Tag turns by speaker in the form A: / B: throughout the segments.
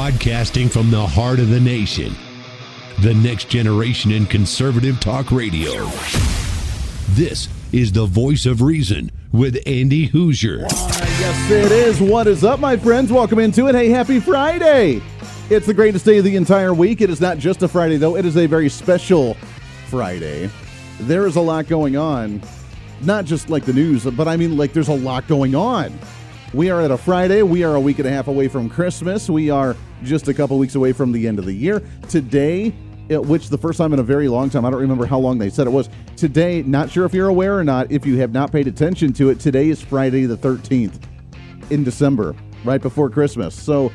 A: Broadcasting from the heart of the nation, the next generation in conservative talk radio. This is the Voice of Reason with Andy Hoosier.
B: Yes, it is. What is up, my friends? Welcome into it. Hey, happy Friday. It's the greatest day of the entire week. It is not just a Friday, though. It is a very special Friday. There is a lot going on. Not just like the news, but I mean like there's a lot going on. We are at a Friday. We are a week and a half away from Christmas. We are just a couple weeks away from the end of the year. Today, which the first time in a very long time, I don't remember how long they said it was. Today, not sure if you're aware or not, if you have not paid attention to it, today is Friday the 13th in December, right before Christmas. So,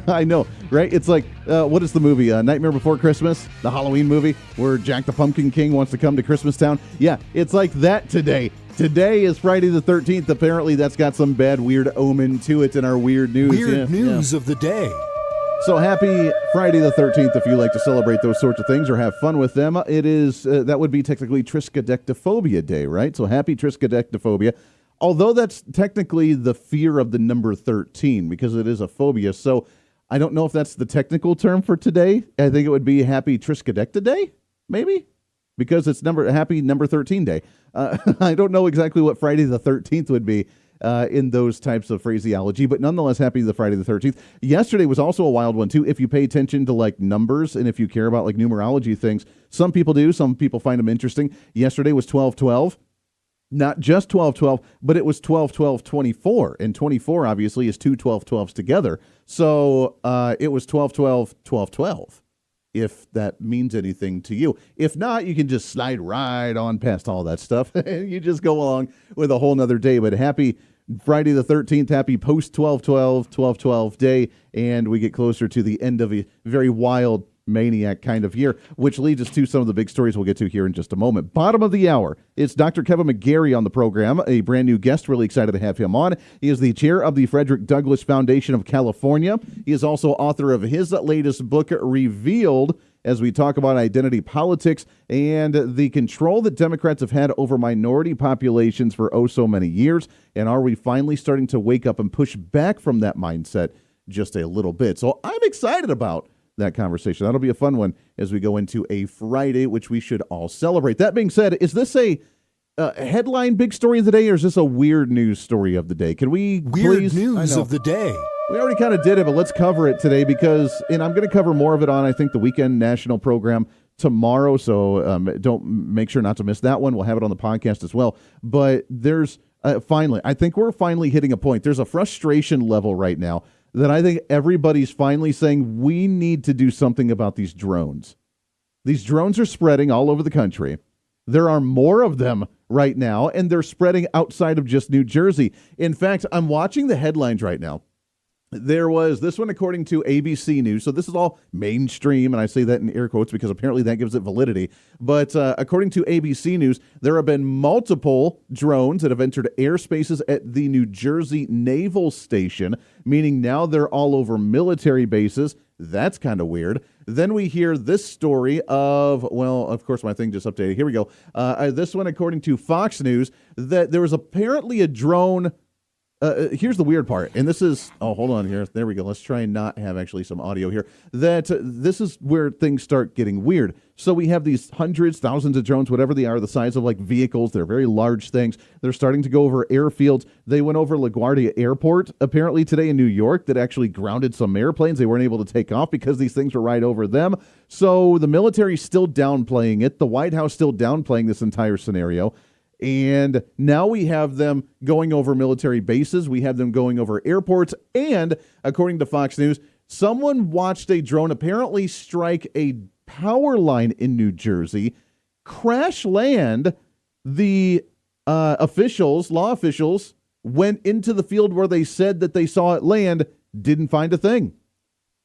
B: I know, right? It's like, what is the movie? Nightmare Before Christmas, the Halloween movie where Jack the Pumpkin King wants to come to Christmas Town. Yeah, it's like that today. Today is Friday the 13th. Apparently, that's got some bad, weird omen to it in our weird news.
C: Weird news of the day.
B: So happy Friday the 13th if you like to celebrate those sorts of things or have fun with them. It is, that would be technically Triskaidekaphobia Day, right? So happy Triskaidekaphobia. Although that's technically the fear of the number 13 because it is a phobia. So I don't know if that's the technical term for today. I think it would be Happy Triskaideka Day, maybe? Because it's happy number 13 day. I don't know exactly what Friday the 13th would be in those types of phraseology, but nonetheless, happy the Friday the 13th. Yesterday was also a wild one, too. If you pay attention to, like, numbers and if you care about, like, numerology things, some people do. Some people find them interesting. Yesterday was 12/12. Not just 12/12, but it was 12/12/24. And 24, obviously, is two 12/12s together. So it was 12/12/12/12. If that means anything to you. If not, you can just slide right on past all that stuff. You just go along with a whole nother day. But happy Friday the 13th, happy post-12/12/12/12 day, and we get closer to the end of a very wild, maniac kind of year, which leads us to some of the big stories we'll get to here in just a moment. Bottom of the hour, it's Dr. Kevin McGary on the program, a brand new guest. Really excited to have him on. He is the chair of the Fredrick Douglass Foundation of California. He is also author of his latest book, Revealed, as we talk about identity politics and the control that Democrats have had over minority populations for oh so many years. And are we finally starting to wake up and push back from that mindset just a little bit? So I'm excited about that conversation. That'll be a fun one as we go into a Friday, which we should all celebrate. That being said, is this a headline big story of the day, or is this a weird news story of the day? Can we
C: Weird news of the day.
B: We already kind of did it, but let's cover it today and I'm going to cover more of it on, I think, the Weekend National program tomorrow, so don't make sure not to miss that one. We'll have it on the podcast as well. But there's I think we're finally hitting a point. There's a frustration level right now that I think everybody's finally saying we need to do something about these drones. These drones are spreading all over the country. There are more of them right now, and they're spreading outside of just New Jersey. In fact, I'm watching the headlines right now. There was this one according to ABC News. So this is all mainstream, and I say that in air quotes because apparently that gives it validity. But according to ABC News, there have been multiple drones that have entered airspaces at the New Jersey Naval Station, meaning now they're all over military bases. That's kind of weird. Then we hear this story of, well, of course, my thing just updated. Here we go. This one, according to Fox News, that there was apparently a drone. Here's the weird part, and this is, hold on here. There we go. Let's try and not have actually some audio here. This is where things start getting weird. So we have these hundreds, thousands of drones, whatever they are, the size of like vehicles. They're very large things. They're starting to go over airfields. They went over LaGuardia Airport apparently today in New York that actually grounded some airplanes. They weren't able to take off because these things were right over them. So the military's still downplaying it. The White House still downplaying this entire scenario. And now we have them going over military bases. We have them going over airports. And according to Fox News, someone watched a drone apparently strike a power line in New Jersey, crash land. The law officials, went into the field where they said that they saw it land, didn't find a thing.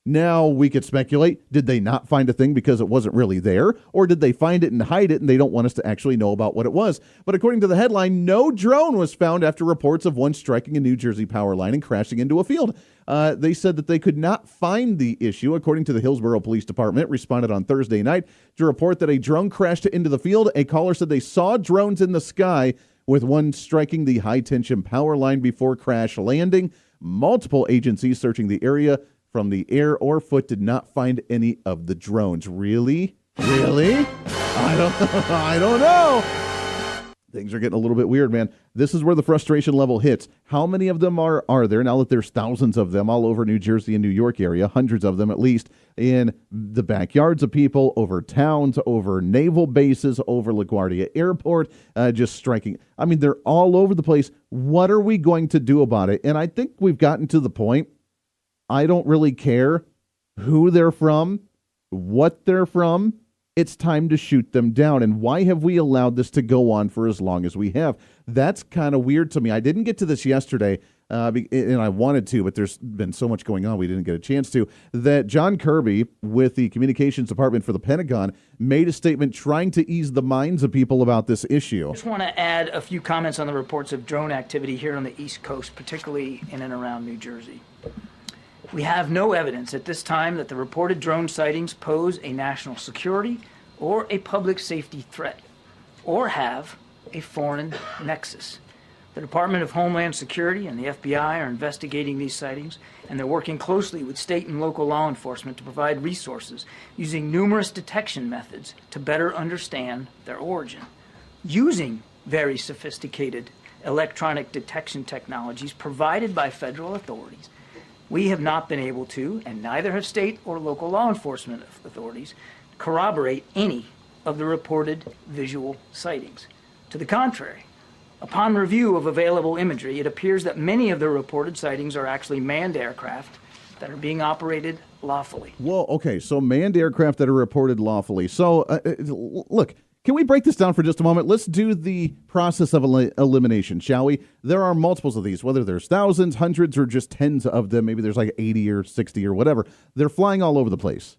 B: Now, we could speculate, did they not find a thing because it wasn't really there? Or did they find it and hide it and they don't want us to actually know about what it was? But according to the headline, no drone was found after reports of one striking a New Jersey power line and crashing into a field. They said that they could not find the issue. According to the Hillsborough Police Department, responded on Thursday night to report that a drone crashed into the field. A caller said they saw drones in the sky, with one striking the high-tension power line before crash landing. Multiple agencies searching the area from the air or foot did not find any of the drones. Really? Really? I don't know. Things are getting a little bit weird, man. This is where the frustration level hits. How many of them are there? Now that there's thousands of them all over New Jersey and New York area, hundreds of them at least, in the backyards of people, over towns, over naval bases, over LaGuardia Airport, just striking. I mean, they're all over the place. What are we going to do about it? And I think we've gotten to the point, I don't really care who they're from, what they're from. It's time to shoot them down. And why have we allowed this to go on for as long as we have? That's kind of weird to me. I didn't get to this yesterday, and I wanted to, but there's been so much going on we didn't get a chance to, that John Kirby with the Communications Department for the Pentagon made a statement trying to ease the minds of people about this issue.
D: I just want to add a few comments on the reports of drone activity here on the East Coast, particularly in and around New Jersey. We have no evidence at this time that the reported drone sightings pose a national security or a public safety threat, or have a foreign nexus. The Department of Homeland Security and the FBI are investigating these sightings, and they're working closely with state and local law enforcement to provide resources using numerous detection methods to better understand their origin. Using very sophisticated electronic detection technologies provided by federal authorities, we have not been able to, and neither have state or local law enforcement authorities, corroborate any of the reported visual sightings. To the contrary, upon review of available imagery, it appears that many of the reported sightings are actually manned aircraft that are being operated lawfully.
B: Well, okay, so manned aircraft that are reported lawfully. So, look, can we break this down for just a moment? Let's do the process of elimination, shall we? There are multiples of these, whether there's thousands, hundreds, or just tens of them. Maybe there's like 80 or 60 or whatever. They're flying all over the place.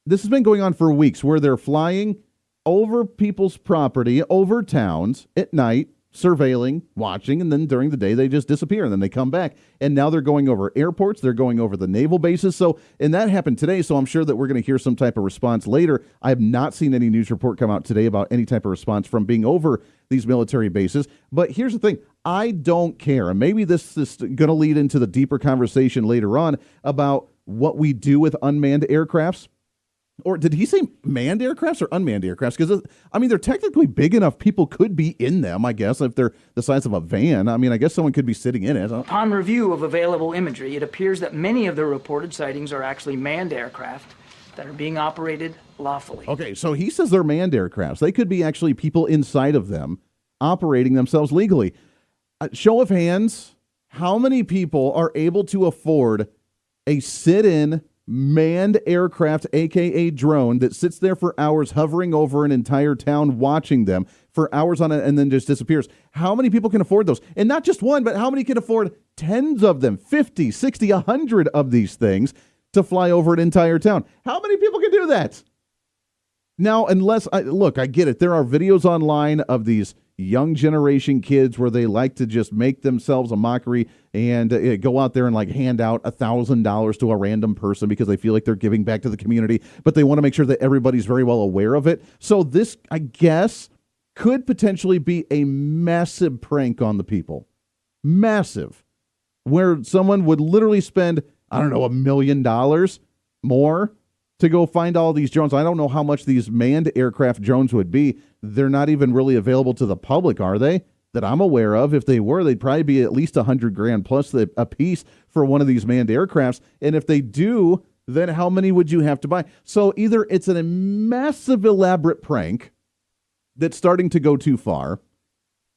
B: This has been going on for weeks, where they're flying over people's property, over towns at night, surveilling, watching, and then during the day they just disappear, and then they come back. And now they're going over airports, they're going over the naval bases. So, and that happened today, so I'm sure that we're going to hear some type of response later. I have not seen any news report come out today about any type of response from being over these military bases. But here's the thing, I don't care. And maybe this is going to lead into the deeper conversation later on about what we do with unmanned aircrafts. Or did he say manned aircrafts or unmanned aircrafts? Because, I mean, they're technically big enough. People could be in them, I guess, if they're the size of a van. I mean, I guess someone could be sitting in it.
D: Upon review of available imagery, it appears that many of the reported sightings are actually manned aircraft that are being operated lawfully.
B: Okay, so he says they're manned aircrafts. They could be actually people inside of them operating themselves legally. Show of hands, how many people are able to afford a sit-in manned aircraft, aka drone, that sits there for hours hovering over an entire town, watching them for hours on it, and then just disappears? How many people can afford those? And not just one, but how many can afford tens of them, 50, 60, 100 of these things to fly over an entire town? How many people can do that? Now, I get it. There are videos online of these young generation kids where they like to just make themselves a mockery and go out there and like hand out $1,000 to a random person because they feel like they're giving back to the community, but they want to make sure that everybody's very well aware of it. So this, I guess, could potentially be a massive prank on the people. Massive. Where someone would literally spend, I don't know, $1 million more to go find all these drones. I don't know how much these manned aircraft drones would be. They're not even really available to the public, are they? That I'm aware of. If they were, they'd probably be at least $100,000 plus a piece for one of these manned aircrafts. And if they do, then how many would you have to buy? So either it's a massive elaborate prank that's starting to go too far,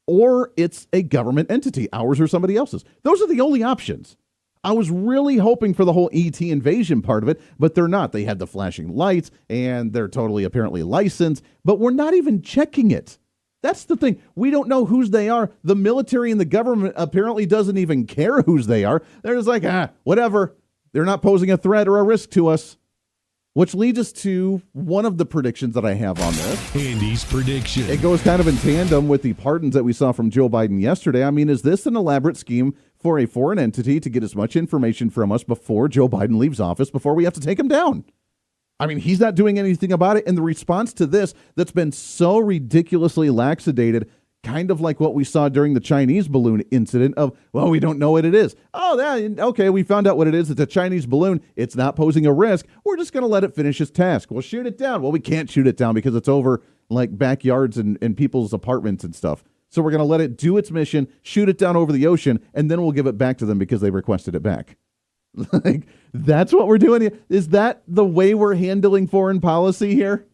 B: or it's a government entity, ours or somebody else's. Those are the only options. I was really hoping for the whole ET invasion part of it, but they're not. They had the flashing lights, and they're totally apparently licensed, but we're not even checking it. That's the thing. We don't know whose they are. The military and the government apparently doesn't even care whose they are. They're just like, whatever. They're not posing a threat or a risk to us. Which leads us to one of the predictions that I have on this.
A: Andy's prediction.
B: It goes kind of in tandem with the pardons that we saw from Joe Biden yesterday. I mean, is this an elaborate scheme for a foreign entity to get as much information from us before Joe Biden leaves office, before we have to take him down? I mean, he's not doing anything about it. And the response to this that's been so ridiculously laxated kind of like what we saw during the Chinese balloon incident of, well, we don't know what it is. Oh, okay, we found out what it is. It's a Chinese balloon. It's not posing a risk. We're just going to let it finish its task. We'll shoot it down. Well, we can't shoot it down because it's over like backyards and people's apartments and stuff. So we're going to let it do its mission, shoot it down over the ocean, and then we'll give it back to them because they requested it back. Like, that's what we're doing here. Is that the way we're handling foreign policy here?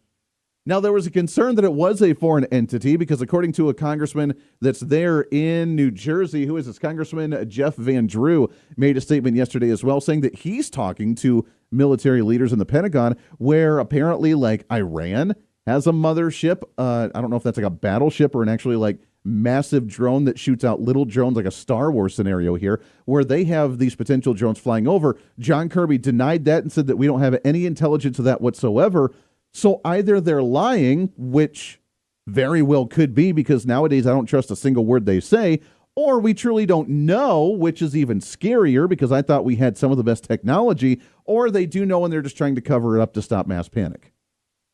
B: Now, there was a concern that it was a foreign entity because according to a congressman that's there in New Jersey, who is this Congressman Jeff Van Drew, made a statement yesterday as well saying that he's talking to military leaders in the Pentagon where apparently like Iran has a mothership. I don't know if that's like a battleship or an actually like massive drone that shoots out little drones like a Star Wars scenario here where they have these potential drones flying over. John Kirby denied that and said that we don't have any intelligence of that whatsoever. So either they're lying, which very well could be because nowadays I don't trust a single word they say, or we truly don't know, which is even scarier because I thought we had some of the best technology, or they do know and they're just trying to cover it up to stop mass panic.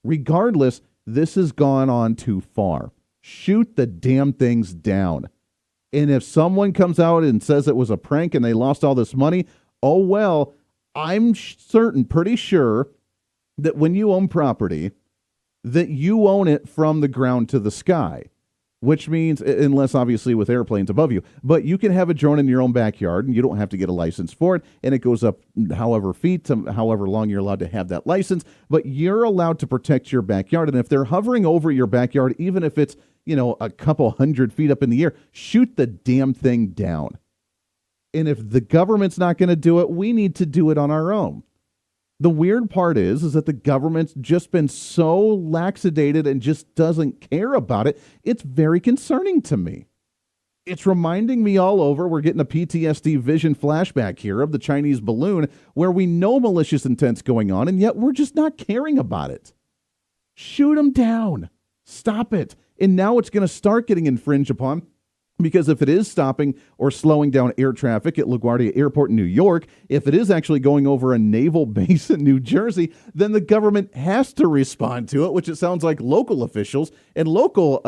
B: Regardless, this has gone on too far. Shoot the damn things down. And if someone comes out and says it was a prank and they lost all this money, oh well, I'm pretty sure that when you own property, that you own it from the ground to the sky, which means, unless obviously with airplanes above you, but you can have a drone in your own backyard and you don't have to get a license for it. And it goes up however feet to however long you're allowed to have that license, but you're allowed to protect your backyard. And if they're hovering over your backyard, even if it's, a couple 100 feet up in the air, shoot the damn thing down. And if the government's not going to do it, we need to do it on our own. The weird part is that the government's just been so laxated and just doesn't care about it. It's very concerning to me. It's reminding me all over. We're getting a PTSD vision flashback here of the Chinese balloon where we know malicious intent's going on, and yet we're just not caring about it. Shoot them down. Stop it. And now it's going to start getting infringed upon. Because if it is stopping or slowing down air traffic at LaGuardia Airport in New York, if it is actually going over a naval base in New Jersey, then the government has to respond to it, which it sounds like local officials and local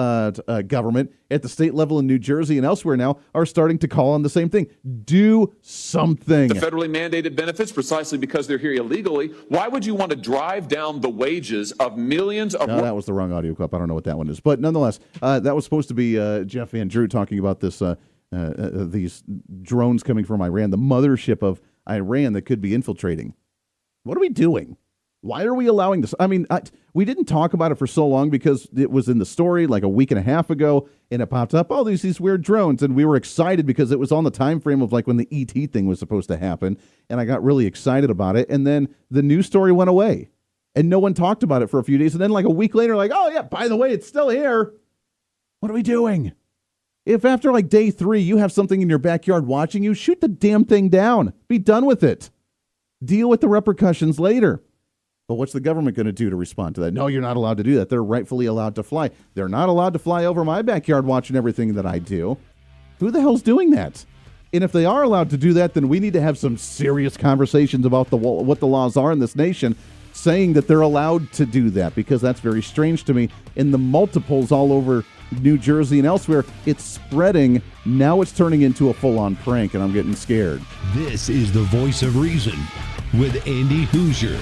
B: government at the state level in New Jersey and elsewhere now are starting to call on the same thing. Do something.
E: The federally mandated benefits precisely because they're here illegally. Why would you want to drive down the wages of millions of...
B: No, that was the wrong audio clip. I don't know what that one is. But nonetheless, that was supposed to be Jeff Van Drew talking about this these drones coming from Iran, the mothership of Iran that could be infiltrating. What are we doing? Why are we allowing this? I mean, we didn't talk about it for so long because it was in the story like a week and a half ago, and it popped up, these weird drones, and we were excited because it was on the time frame of like when the ET thing was supposed to happen, and I got really excited about it, and then the news story went away, and no one talked about it for a few days, and then like a week later, like, oh yeah, by the way, it's still here. What are we doing? If after like day 3 you have something in your backyard watching you, shoot the damn thing down. Be done with it. Deal with the repercussions later. But what's the government going to do to respond to that? No, you're not allowed to do that. They're rightfully allowed to fly. They're not allowed to fly over my backyard watching everything that I do. Who the hell's doing that? And if they are allowed to do that, then we need to have some serious conversations about what the laws are in this nation, saying that they're allowed to do that, because that's very strange to me. In the multiples all over New Jersey and elsewhere, it's spreading. Now it's turning into a full-on prank, and I'm getting scared.
A: This is the Voice of Reason with Andy Hoosier.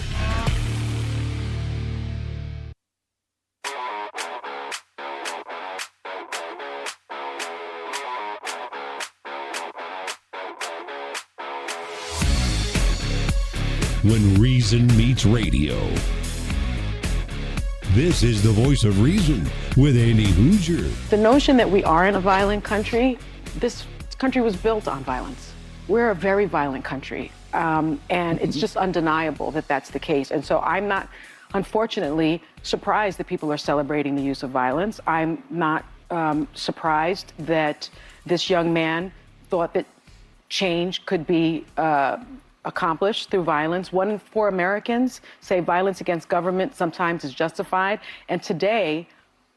A: When reason meets radio. This is the Voice of Reason with Andy Hoosier.
F: The notion that we aren't a violent country, this country was built on violence. We're a very violent country, and it's just undeniable that that's the case. And so I'm not, unfortunately, surprised that people are celebrating the use of violence. I'm not surprised that this young man thought that change could be accomplished through violence. 1 in 4 Americans say violence against government sometimes is justified. And today,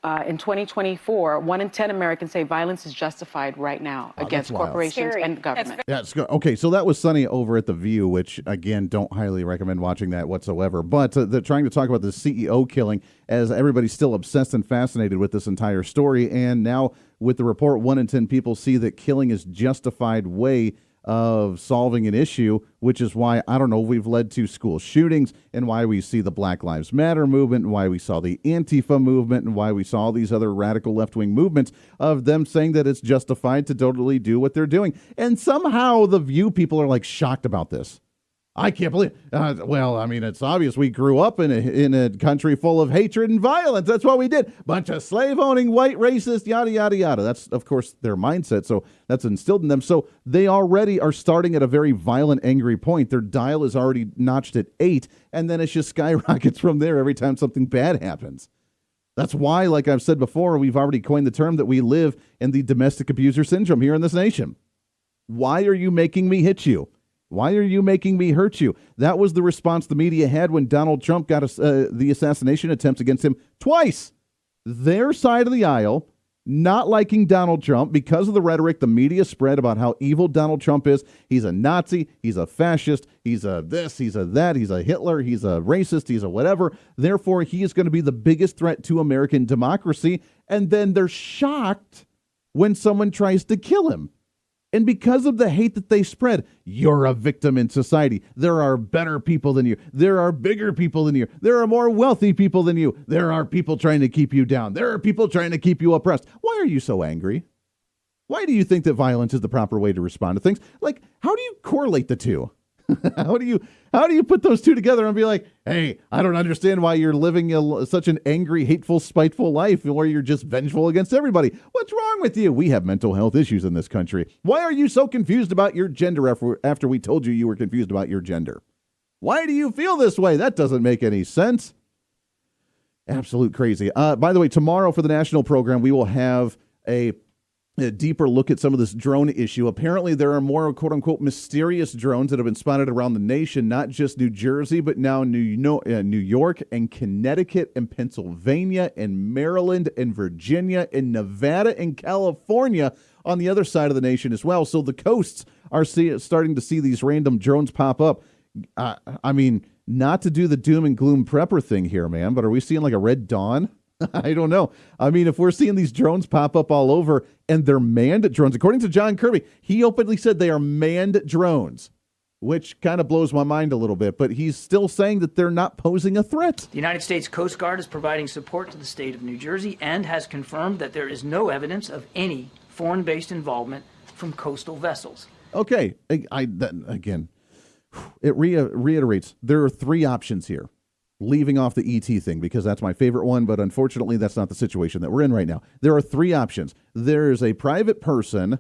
F: in 2024, 1 in 10 Americans say violence is justified right now against corporations and government.
B: Yeah, it's good. Okay, so that was Sunny over at The View, which, again, don't highly recommend watching that whatsoever. But they're trying to talk about the CEO killing as everybody's still obsessed and fascinated with this entire story. And now with the report, 1 in 10 people see that killing is justified way of solving an issue, which is why, I don't know, we've led to school shootings and why we see the Black Lives Matter movement and why we saw the Antifa movement and why we saw all these other radical left-wing movements of them saying that it's justified to totally do what they're doing. And somehow the View people are like shocked about this. I can't believe well, I mean, it's obvious we grew up in a country full of hatred and violence. That's what we did. Bunch of slave-owning, white racist, yada, yada, yada. That's, of course, their mindset. So that's instilled in them. So they already are starting at a very violent, angry point. Their dial is already notched at 8, and then it just skyrockets from there every time something bad happens. That's why, like I've said before, we've already coined the term that we live in the domestic abuser syndrome here in this nation. Why are you making me hit you? Why are you making me hurt you? That was the response the media had when Donald Trump got the assassination attempts against him twice. Their side of the aisle, not liking Donald Trump because of the rhetoric the media spread about how evil Donald Trump is. He's a Nazi. He's a fascist. He's a this. He's a that. He's a Hitler. He's a racist. He's a whatever. Therefore, he is going to be the biggest threat to American democracy. And then they're shocked when someone tries to kill him. And because of the hate that they spread, you're a victim in society. There are better people than you. There are bigger people than you. There are more wealthy people than you. There are people trying to keep you down. There are people trying to keep you oppressed. Why are you so angry? Why do you think that violence is the proper way to respond to things? Like, how do you correlate the two? How do you put those two together and be like, hey, I don't understand why you're living such an angry, hateful, spiteful life where you're just vengeful against everybody. What's wrong with you? We have mental health issues in this country. Why are you so confused about your gender after we told you were confused about your gender? Why do you feel this way? That doesn't make any sense. Absolute crazy. By the way, tomorrow for the national program, we will have a deeper look at some of this drone issue. Apparently, there are more quote-unquote mysterious drones that have been spotted around the nation, not just New Jersey, but now New York and Connecticut and Pennsylvania and Maryland and Virginia and Nevada and California on the other side of the nation as well. So the coasts are starting to see these random drones pop up. I mean, not to do the doom and gloom prepper thing here, man, but are we seeing like a red dawn? I don't know. I mean, if we're seeing these drones pop up all over and they're manned drones, according to John Kirby, he openly said they are manned drones, which kind of blows my mind a little bit, but he's still saying that they're not posing a threat.
D: The United States Coast Guard is providing support to the state of New Jersey and has confirmed that there is no evidence of any foreign-based involvement from coastal vessels.
B: Okay. Again, it reiterates there are 3 options here. Leaving off the ET thing because that's my favorite one, but unfortunately that's not the situation that we're in right now. There are 3 options. There's a private person,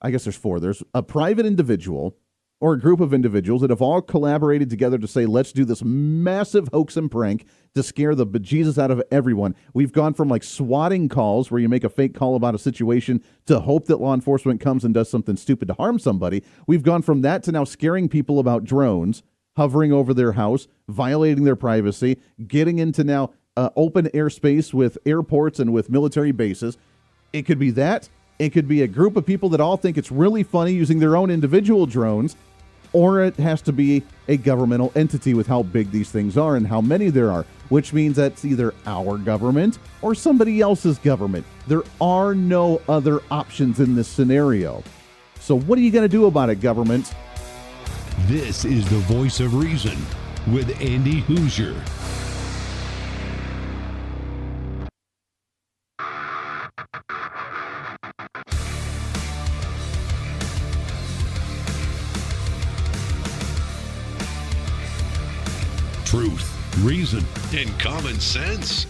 B: I guess there's 4. There's a private individual or a group of individuals that have all collaborated together to say, let's do this massive hoax and prank to scare the bejesus out of everyone. We've gone from like swatting calls where you make a fake call about a situation to hope that law enforcement comes and does something stupid to harm somebody. We've gone from that to now scaring people about drones hovering over their house, violating their privacy, getting into now open airspace with airports and with military bases. It could be that. It could be a group of people that all think it's really funny using their own individual drones, or it has to be a governmental entity with how big these things are and how many there are, which means that's either our government or somebody else's government. There are no other options in this scenario. So what are you going to do about it, government?
A: This is the Voice of Reason with Andy Hoosier. Truth, reason, and common sense.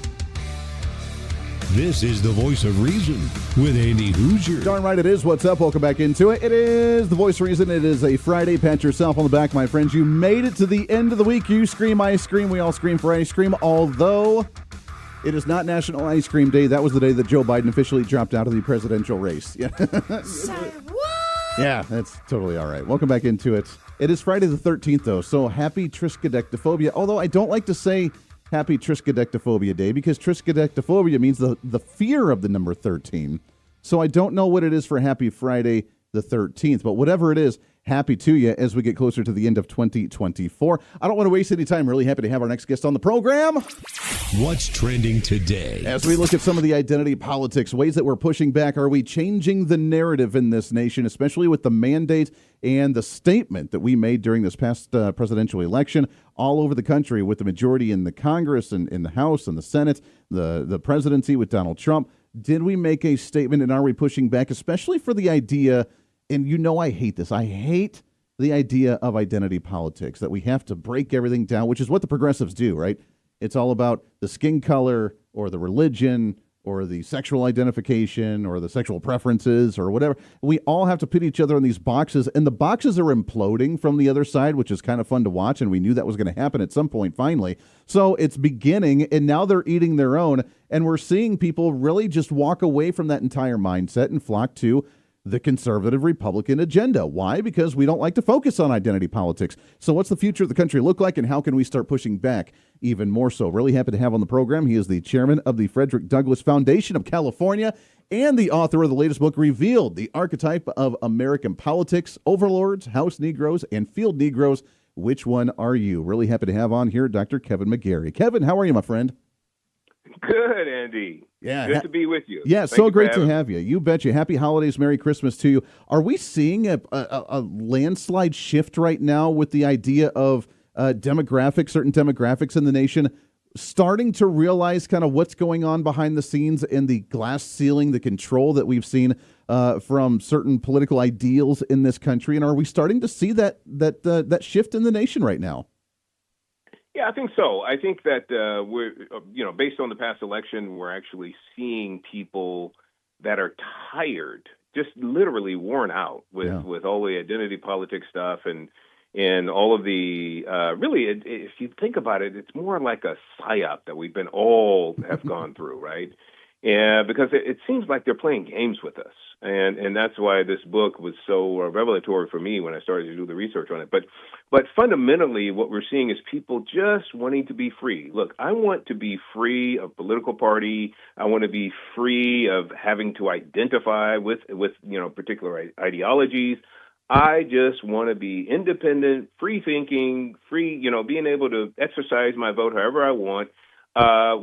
A: This is the Voice of Reason with Andy Hoosier.
B: Darn right it is. What's up? Welcome back into it. It is the Voice of Reason. It is a Friday. Pat yourself on the back, my friends. You made it to the end of the week. You scream, I scream. We all scream for ice cream, although it is not National Ice Cream Day. That was the day that Joe Biden officially dropped out of the presidential race. Yeah, yeah, that's totally all right. Welcome back into it. It is Friday the 13th, though, so happy Triskaidectophobia. Although I don't like to say Happy Triskaidectophobia Day, because Triskaidectophobia means the fear of the number 13. So I don't know what it is for Happy Friday the 13th, but whatever it is, happy to you as we get closer to the end of 2024. I don't want to waste any time. Really happy to have our next guest on the program.
A: What's trending today?
B: As we look at some of the identity politics, ways that we're pushing back, are we changing the narrative in this nation, especially with the mandate and the statement that we made during this past presidential election all over the country with the majority in the Congress and in the House and the Senate, the presidency with Donald Trump? Did we make a statement, and are we pushing back, especially for the idea, and you know I hate this, I hate the idea of identity politics, that we have to break everything down, which is what the progressives do, right? It's all about the skin color or the religion or the sexual identification or the sexual preferences or whatever. We all have to put each other in these boxes, and the boxes are imploding from the other side, which is kind of fun to watch, and we knew that was going to happen at some point finally. So it's beginning, and now they're eating their own, and we're seeing people really just walk away from that entire mindset and flock to the conservative Republican agenda. Why? Because we don't like to focus on identity politics. So what's the future of the country look like, and how can we start pushing back even more so? Really happy to have on the program. He is the chairman of the Fredrick Douglass Foundation of California and the author of the latest book, Revealed, The Archetype of American Politics, Overlords, House Negroes, and Field Negroes. Which one are you? Really happy to have on here Dr. Kevin McGary. Kevin, how are you, my friend?
G: Good, Andy.
B: Yeah.
G: Good to be with you.
B: Yeah,
G: Thank
B: so
G: you
B: great to have you. You betcha. Happy holidays, Merry Christmas to you. Are we seeing a landslide shift right now with the idea of certain demographics in the nation starting to realize kind of what's going on behind the scenes and the glass ceiling, the control that we've seen from certain political ideals in this country? And are we starting to see that shift in the nation right now?
G: Yeah, I think so. I think that we're, based on the past election, we're actually seeing people that are tired, just literally worn out with all the identity politics stuff and all of the if you think about it, it's more like a psyop that we've been all have gone through, right? Yeah, because it seems like they're playing games with us, and that's why this book was so revelatory for me when I started to do the research on it. But fundamentally, what we're seeing is people just wanting to be free. Look, I want to be free of political party. I want to be free of having to identify with particular ideologies. I just want to be independent, free thinking, free, being able to exercise my vote however I want.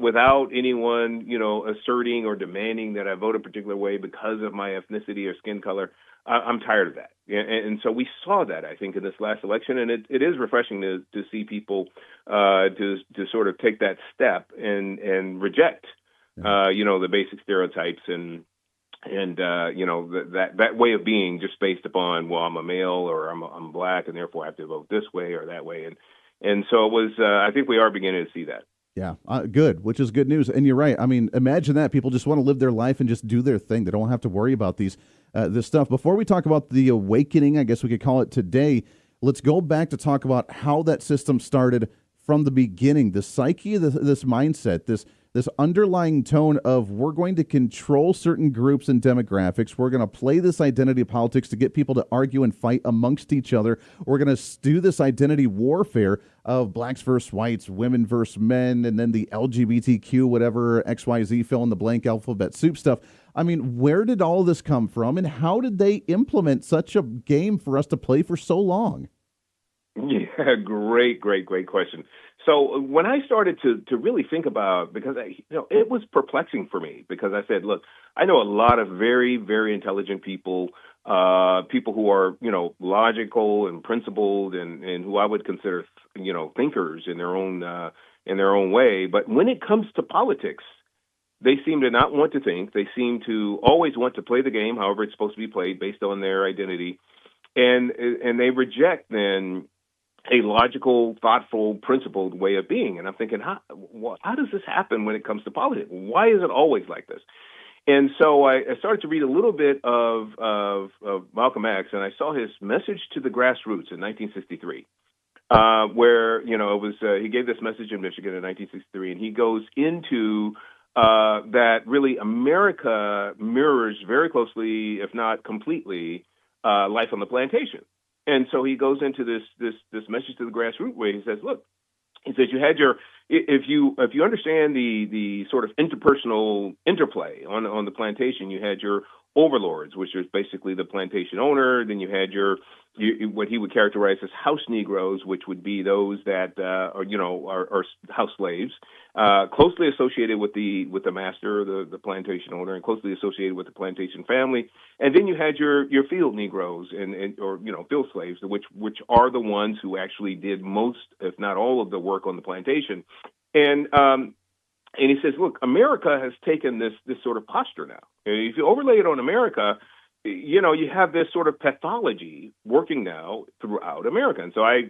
G: Without anyone, asserting or demanding that I vote a particular way because of my ethnicity or skin color. I'm tired of that. And so we saw that, I think, in this last election. And it is refreshing to see people to sort of take that step and reject, the basic stereotypes and that way of being just based upon, well, I'm a male or I'm black and therefore I have to vote this way or that way. And so it was, I think we are beginning to see that.
B: Yeah, good, which is good news. And you're right. I mean, imagine that. People just want to live their life and just do their thing. They don't have to worry about this stuff. Before we talk about the awakening, I guess we could call it today, let's go back to talk about how that system started from the beginning. The psyche, this mindset, this underlying tone of we're going to control certain groups and demographics. We're going to play this identity politics to get people to argue and fight amongst each other. We're going to do this identity warfare of blacks versus whites, women versus men, and then the LGBTQ, whatever, XYZ, fill in the blank alphabet soup stuff. I mean, where did all this come from, and how did they implement such a game for us to play for so long?
G: Yeah, great question. So when I started to really think about, because it was perplexing for me, because I said, look, I know a lot of very, very intelligent people, people who are, logical and principled and who I would consider, thinkers in their own way. But when it comes to politics, they seem to not want to think. They seem to always want to play the game, however it's supposed to be played based on their identity. And they reject then a logical, thoughtful, principled way of being. And I'm thinking, how does this happen when it comes to politics? Why is it always like this? And so I started to read a little bit of Malcolm X, and I saw his message to the grassroots in 1963, where, it was he gave this message in Michigan in 1963, and he goes into that really America mirrors very closely, if not completely, life on the plantation. And so he goes into this message to the grassroots where he says, look, He says you had your if you understand the sort of interpersonal interplay on the plantation, you had your overlords, which is basically the plantation owner. Then you had your what he would characterize as house Negroes, which would be those that are house slaves, closely associated with the master, the plantation owner, and closely associated with the plantation family. And then you had your field Negroes or field slaves, which are the ones who actually did most, if not all, of the work on the plantation. And he says, look, America has taken this sort of posture now. And if you overlay it on America, you have this sort of pathology working now throughout America. And so I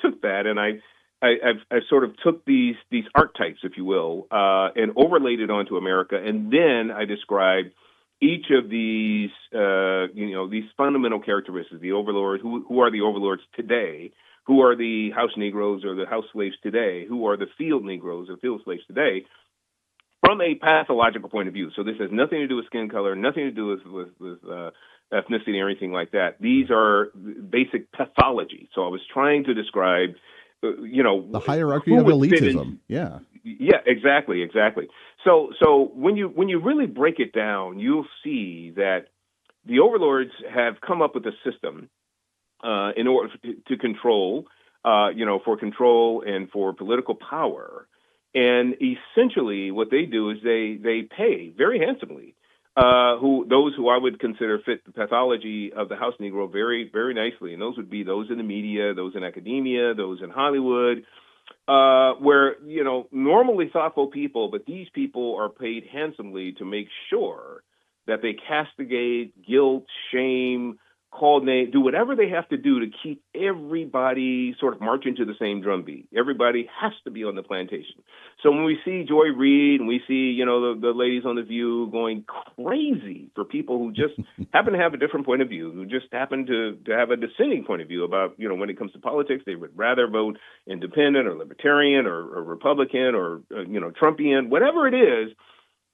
G: took that and I sort of took these archetypes, if you will, and overlaid it onto America. And then I described each of these, these fundamental characteristics, the overlords, who are the overlords today, who are the house Negroes or the house slaves today, who are the field Negroes or field slaves today, from a pathological point of view. So this has nothing to do with skin color, nothing to do with ethnicity or anything like that. These are basic pathology. So I was trying to describe,
B: the hierarchy of elitism. Yeah,
G: exactly. So when you really break it down, you'll see that the overlords have come up with a system in order to control, for control and for political power. And essentially what they do is they pay very handsomely those who I would consider fit the pathology of the house Negro very, very nicely. And those would be those in the media, those in academia, those in Hollywood, where, normally thoughtful people, but these people are paid handsomely to make sure that they castigate, guilt, shame, call name, do whatever they have to do to keep everybody sort of marching to the same drumbeat. Everybody has to be on the plantation. So when we see Joy Reid and we see, the ladies on The View going crazy for people who just happen to have a different point of view, who just happen to have a dissenting point of view about, when it comes to politics, they would rather vote independent or libertarian or Republican or, Trumpian, whatever it is,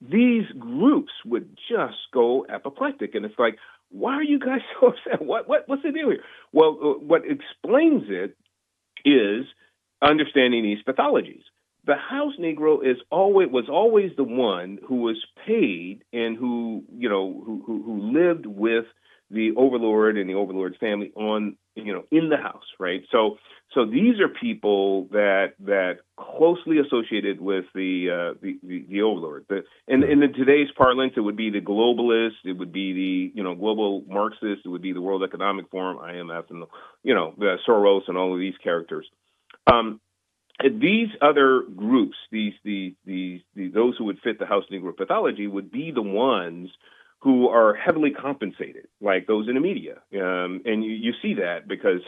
G: these groups would just go apoplectic. And it's like, why are you guys so upset? What's the deal here? Well, what explains it is understanding these pathologies. The house Negro was always the one who was paid and who lived with the overlord and the overlord's family in the house, right? So these are people that closely associated with the overlord. In today's parlance, it would be the globalists, it would be the global Marxists, it would be the World Economic Forum, IMF, and the Soros and all of these characters. These other groups, those who would fit the house Negro pathology, would be the ones who are heavily compensated, like those in the media. And you see that because,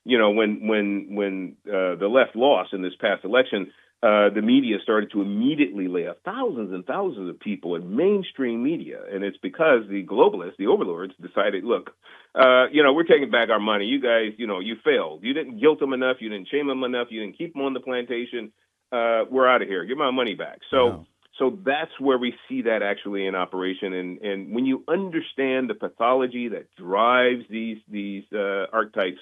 G: when the left lost in this past election, the media started to immediately lay off thousands and thousands of people in mainstream media. And it's because the globalists, the overlords, decided, look, we're taking back our money. You guys, you failed. You didn't guilt them enough. You didn't shame them enough. You didn't keep them on the plantation. We're out of here. Give my money back. So that's where we see that actually in operation. And when you understand the pathology that drives these archetypes,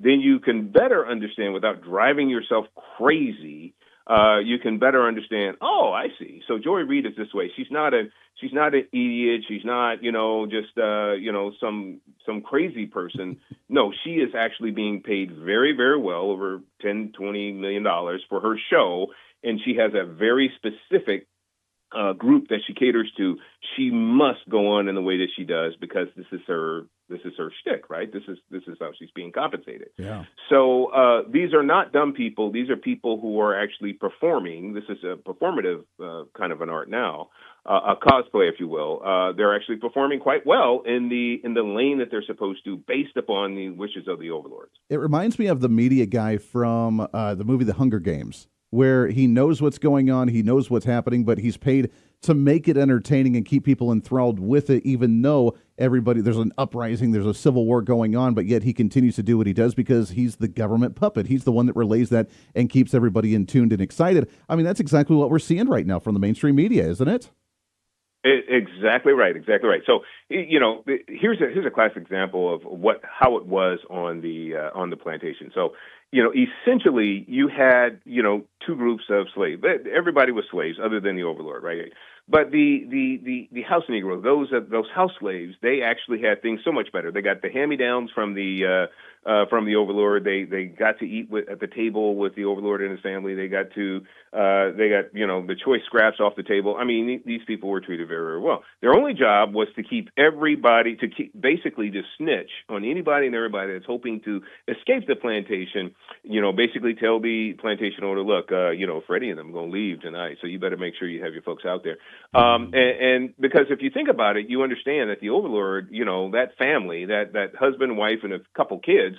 G: then you can better understand without driving yourself crazy. You can better understand. Oh, I see. So Joy Reid is this way. She's not an idiot. She's not, just some crazy person. No, she is actually being paid very, very well, over $10, $20 million for her show. And she has a very specific group that she caters to. She must go on in the way that she does because this is her shtick, right? This is how she's being compensated. Yeah. So these are not dumb people. These are people who are actually performing. This is a performative kind of an art now, a cosplay, if you will. They're actually performing quite well in the lane that they're supposed to, based upon the wishes of the overlords.
B: It reminds me of the media guy from the movie The Hunger Games, where he knows what's going on, he knows what's happening, but he's paid to make it entertaining and keep people enthralled with it, even though there's an uprising, there's a civil war going on, but yet he continues to do what he does because he's the government puppet. He's the one that relays that and keeps everybody in tuned and excited. I mean, that's exactly what we're seeing right now from the mainstream media, isn't it?
G: Exactly right. Exactly right. So, here's a classic example of how it was on the plantation. So, essentially you had, two groups of slaves. Everybody was slaves other than the overlord, right? But the house Negro, those house slaves, they actually had things so much better. They got the hand-me-downs from the overlord. They got to eat at the table with the overlord and his family. They got the choice scraps off the table. I mean, these people were treated very, very well. Their only job was to keep basically to snitch on anybody and everybody that's hoping to escape the plantation. Basically tell the plantation owner, look, Freddie and them are going to leave tonight, so you better make sure you have your folks out there. And because if you think about it, you understand that the overlord, that family, that husband, wife, and a couple kids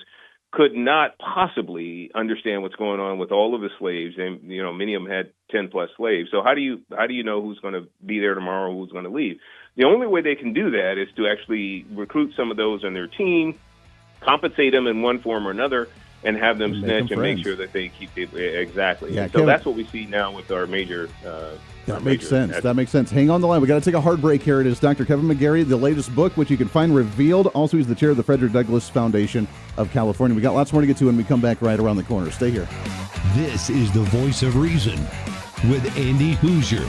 G: could not possibly understand what's going on with all of the slaves, and many of them had 10 plus slaves. So how do you know who's going to be there tomorrow, who's going to leave? The only way they can do that is to actually recruit some of those on their team, compensate them in one form or another, and have them snitch and make sure that they keep it exactly. Yeah, so Kevin, that's what we see now with our major.
B: That makes sense. That makes sense. Hang on the line. We got to take a hard break here. It is Dr. Kevin McGary, the latest book, which you can find revealed. Also, he's the chair of the Fredrick Douglass Foundation of California. We got lots more to get to when we come back right around the corner. Stay here.
A: This is the Voice of Reason with Andy Hoosier.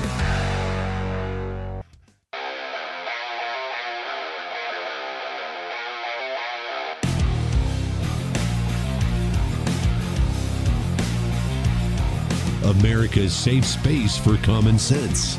A: America's safe space for common sense.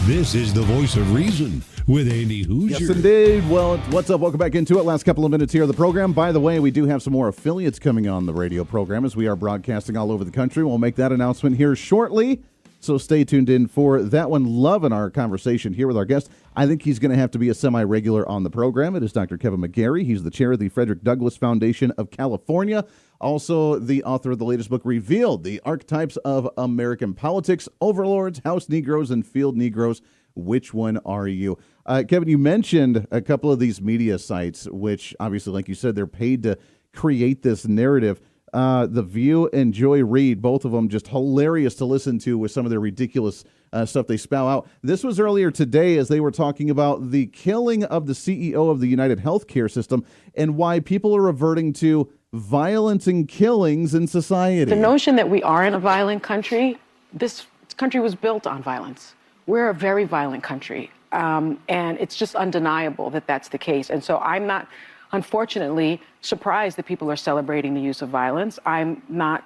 A: This is the Voice of Reason with Andy Hoosier.
B: Yes, indeed. Well, what's up? Welcome back into it. Last couple of minutes here of the program. By the way, we do have some more affiliates coming on the radio program as we are broadcasting all over the country. We'll make that announcement here shortly, so stay tuned in for that one. Loving our conversation here with our guest. I think he's going to have to be a semi-regular on the program. It is Dr. Kevin McGary. He's the chair of the Fredrick Douglass Foundation of California. Also, the author of the latest book, Revealed, The Archetypes of American Politics, Overlords, House Negroes, and Field Negroes. Which one are you? Kevin, you mentioned a couple of these media sites, which obviously, like you said, they're paid to create this narrative. The View and Joy Reid, both of them just hilarious to listen to with some of their ridiculous stuff they spout out. This was earlier today as they were talking about the killing of the CEO of the United Healthcare System and why people are reverting to violence and killings in society.
F: The notion that we aren't a violent country, this country was built on violence. We're a very violent country, and it's just undeniable that that's the case. And so I'm not, unfortunately, surprised that people are celebrating the use of violence. I'm not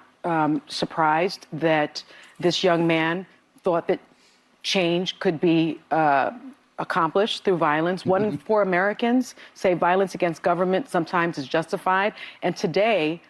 F: surprised that this young man thought that change could be accomplished through violence. 1 in 4 Americans say violence against government sometimes is justified. And today,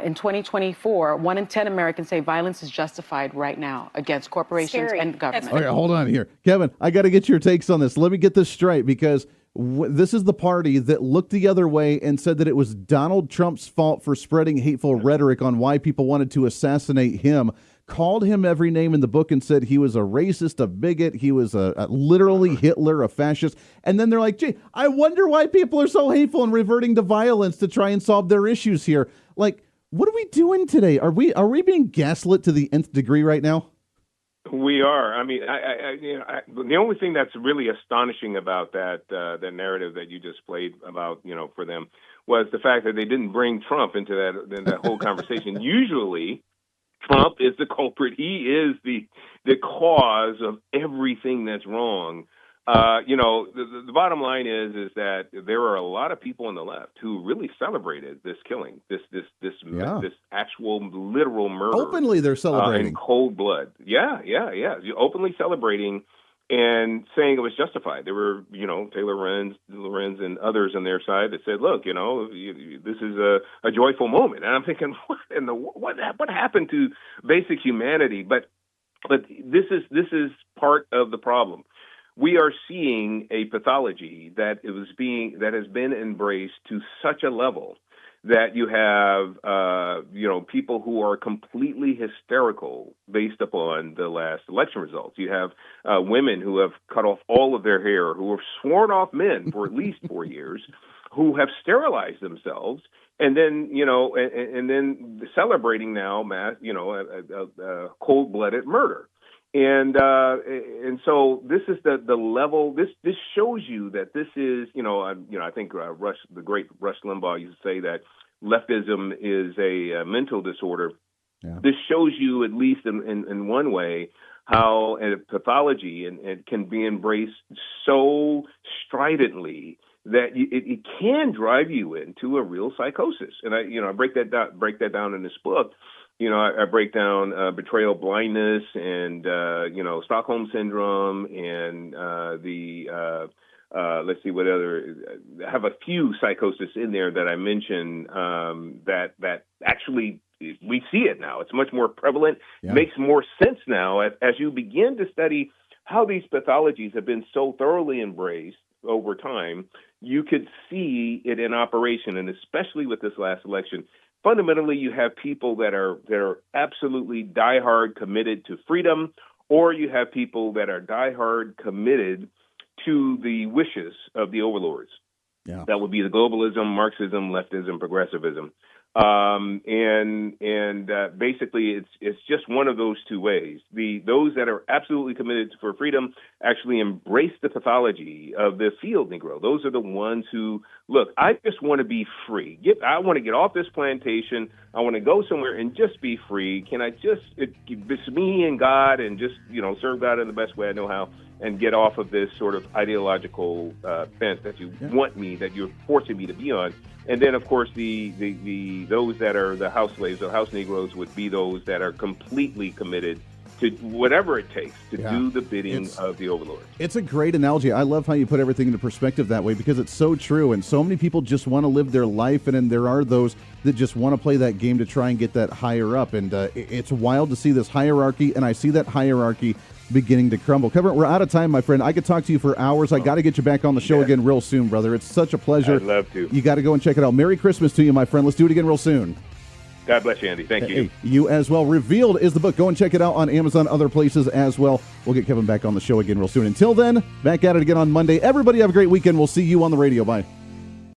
F: in 2024, 1 in 10 Americans say violence is justified right now against corporations and government.
B: Okay, hold on here. Kevin, I got to get your takes on this. Let me get this straight, because this is the party that looked the other way and said that it was Donald Trump's fault for spreading hateful rhetoric on why people wanted to assassinate him, called him every name in the book and said he was a racist, a bigot, he was a literally Hitler, a fascist. And then they're like, gee, I wonder why people are so hateful and reverting to violence to try and solve their issues here. Like, what are we doing today? Are we being gaslit to the nth degree right now?
G: We are. I mean, the only thing that's really astonishing about that narrative that you just played about, for them, was the fact that they didn't bring Trump into that whole conversation. Usually, Trump is the culprit. He is the cause of everything that's wrong. The bottom line is that there are a lot of people on the left who really celebrated this killing, this actual literal murder.
B: Openly, they're celebrating
G: in cold blood. Yeah. Openly celebrating and saying it was justified. There were, Taylor Lorenz and others on their side that said, look, this is a joyful moment. And I'm thinking, what happened to basic humanity? But this is part of the problem. We are seeing a pathology that has been embraced to such a level that you have, people who are completely hysterical based upon the last election results. You have women who have cut off all of their hair, who have sworn off men for at least 4 years, who have sterilized themselves, and then, and then celebrating now, cold-blooded murder. And so this is the level. This shows you that this is, I think the great Rush Limbaugh used to say that leftism is a mental disorder.
B: Yeah.
G: This shows you, at least in one way, how a pathology and can be embraced so stridently that it can drive you into a real psychosis. And I break that down in this book. I break down betrayal blindness and Stockholm syndrome and let's see what other. I have a few psychosis in there that I mention that actually we see it now. It's much more prevalent.
B: Yeah.
G: Makes more sense now as you begin to study how these pathologies have been so thoroughly embraced over time. You could see it in operation, and especially with this last election. Fundamentally, you have people that are absolutely diehard committed to freedom, or you have people that are diehard committed to the wishes of the overlords.
B: Yeah.
G: That would be the globalism, Marxism, leftism, progressivism. Basically, it's just one of those two ways. Those that are absolutely committed for freedom actually embrace the pathology of the field Negro. Those are the ones who, look, I just want to be free. I want to get off this plantation. I want to go somewhere and just be free. Can I it's me and God and just, serve God in the best way I know how and get off of this sort of ideological fence that you want me, that you're forcing me to be on. And then, of course, those that are the house slaves or house Negroes would be those that are completely committed to whatever it takes to do the bidding of the overlord.
B: It's a great analogy. I love how you put everything into perspective that way because it's so true. And so many people just want to live their life. And then there are those that just want to play that game to try and get that higher up. And it's wild to see this hierarchy. And I see that hierarchy beginning to crumble. Kevin, we're out of time, my friend. I could talk to you for hours. I got to get you back on the show again real soon, brother. It's such a pleasure.
G: I'd love to.
B: You got to go and check it out. Merry Christmas to you, my friend. Let's do it again real soon.
G: God bless you, Andy. Thank you.
B: Hey, you as well. Revealed is the book. Go and check it out on Amazon, other places as well. We'll get Kevin back on the show again real soon. Until then, back at it again on Monday. Everybody have a great weekend. We'll see you on the radio. Bye.